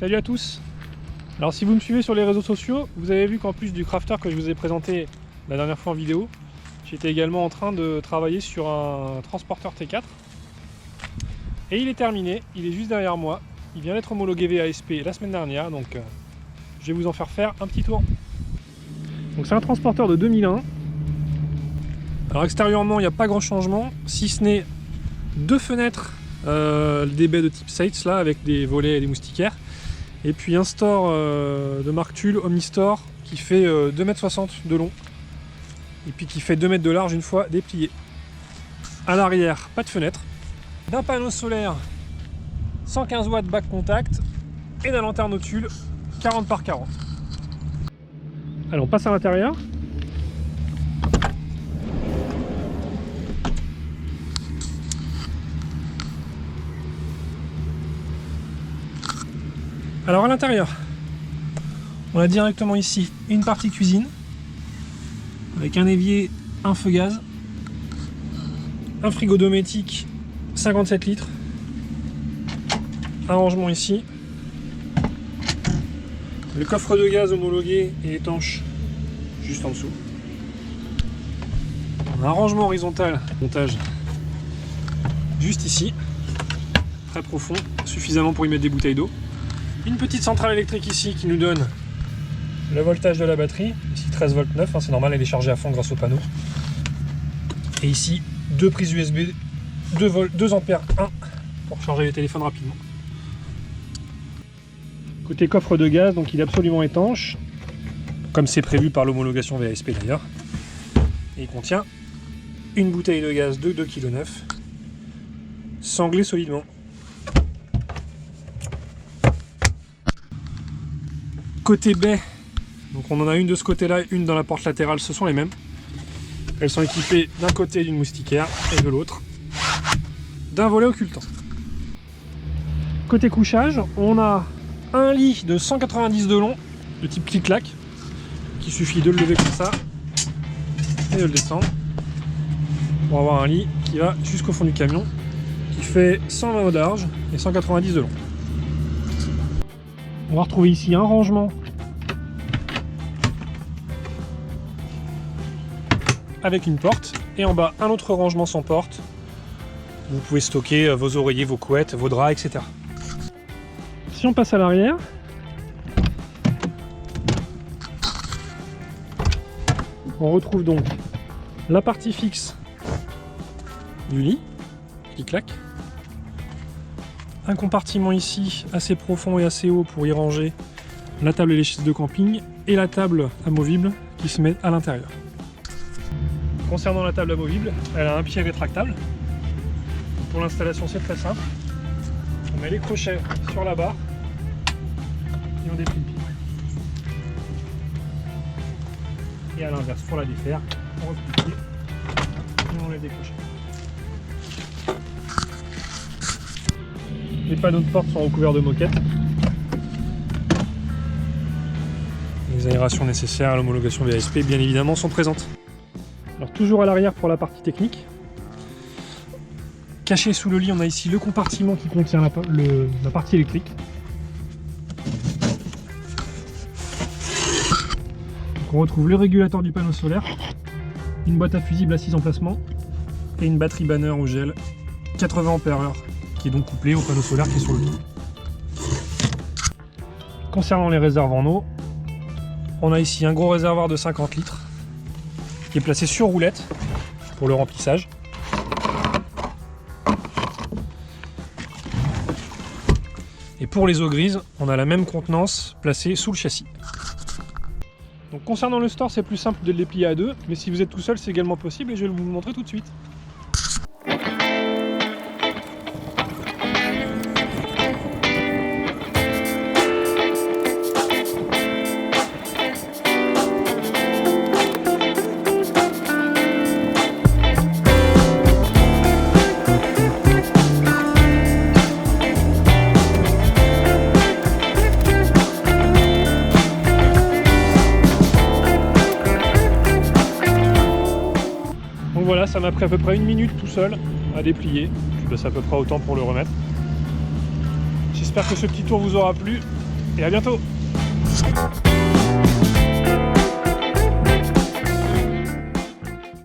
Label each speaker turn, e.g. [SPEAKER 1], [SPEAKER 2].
[SPEAKER 1] Salut à tous. Alors si vous me suivez sur les réseaux sociaux, vous avez vu qu'en plus du crafter que je vous ai présenté la dernière fois en vidéo, j'étais également en train de travailler sur un transporteur T4. Et il est terminé, il est juste derrière moi. Il vient d'être homologué VASP la semaine dernière, donc je vais vous en faire un petit tour. Donc c'est un transporteur de 2001. Alors extérieurement, il n'y a pas grand changement, si ce n'est deux fenêtres, des baies de type Seitz là, avec des volets et des moustiquaires. Et puis un store de marque Tulle, Omnistore, qui fait 2,60 m de long. Et puis qui fait 2 m de large une fois déplié. À l'arrière, pas de fenêtre. D'un panneau solaire 115 watts back contact. Et d'un lanterne au tulle 40 par 40. Allez, on passe à l'intérieur. Alors à l'intérieur, on a directement ici une partie cuisine avec un évier, un feu gaz, un frigo domotique 57 litres, un rangement ici, le coffre de gaz homologué et étanche juste en dessous, un rangement horizontal, montage juste ici, très profond, suffisamment pour y mettre des bouteilles d'eau. Une petite centrale électrique ici qui nous donne le voltage de la batterie, ici 13 volts 9, c'est normal, elle est chargée à fond grâce au panneau. Et ici, deux prises USB, 2 ampères 1 pour charger les téléphones rapidement. Côté coffre de gaz, donc il est absolument étanche, comme c'est prévu par l'homologation VASP d'ailleurs. Et il contient une bouteille de gaz de 2,9 kg, sanglée solidement. Côté baie, donc on en a une de ce côté-là, une dans la porte latérale, ce sont les mêmes. Elles sont équipées d'un côté d'une moustiquaire et de l'autre d'un volet occultant. Côté couchage, on a un lit de 190 de long, de type clic-clac, qui suffit de le lever comme ça et de le descendre pour avoir un lit qui va jusqu'au fond du camion, qui fait 120 de large et 190 de long. On va retrouver ici un rangement avec une porte et en bas un autre rangement sans porte. Vous pouvez stocker vos oreillers, vos couettes, vos draps, etc. Si on passe à l'arrière, on retrouve donc la partie fixe du lit qui claque. Un compartiment ici assez profond et assez haut pour y ranger la table et les chaises de camping et la table amovible qui se met à l'intérieur. Concernant la table amovible, elle a un pied rétractable. Pour l'installation c'est très simple. On met les crochets sur la barre et on déplie le pied. Et à l'inverse, pour la défaire, on replie le pied et on enlève les crochets. Les panneaux de porte sont recouverts de moquettes. Les aérations nécessaires à l'homologation VASP, bien évidemment, sont présentes. Alors toujours à l'arrière pour la partie technique. Caché sous le lit, on a ici le compartiment qui contient la partie électrique. Donc on retrouve le régulateur du panneau solaire, une boîte à fusibles à 6 emplacements et une batterie banner au gel 80 Ah. Qui est donc couplé au panneau solaire qui est sur le toit. Concernant les réserves en eau, on a ici un gros réservoir de 50 litres qui est placé sur roulette pour le remplissage. Et pour les eaux grises, on a la même contenance placée sous le châssis. Donc concernant le store, c'est plus simple de le déplier à deux, mais si vous êtes tout seul, c'est également possible et je vais vous le montrer tout de suite. Voilà, ça m'a pris à peu près 1 minute tout seul à déplier. Puis c'est à peu près autant pour le remettre. J'espère que ce petit tour vous aura plu. et à bientôt.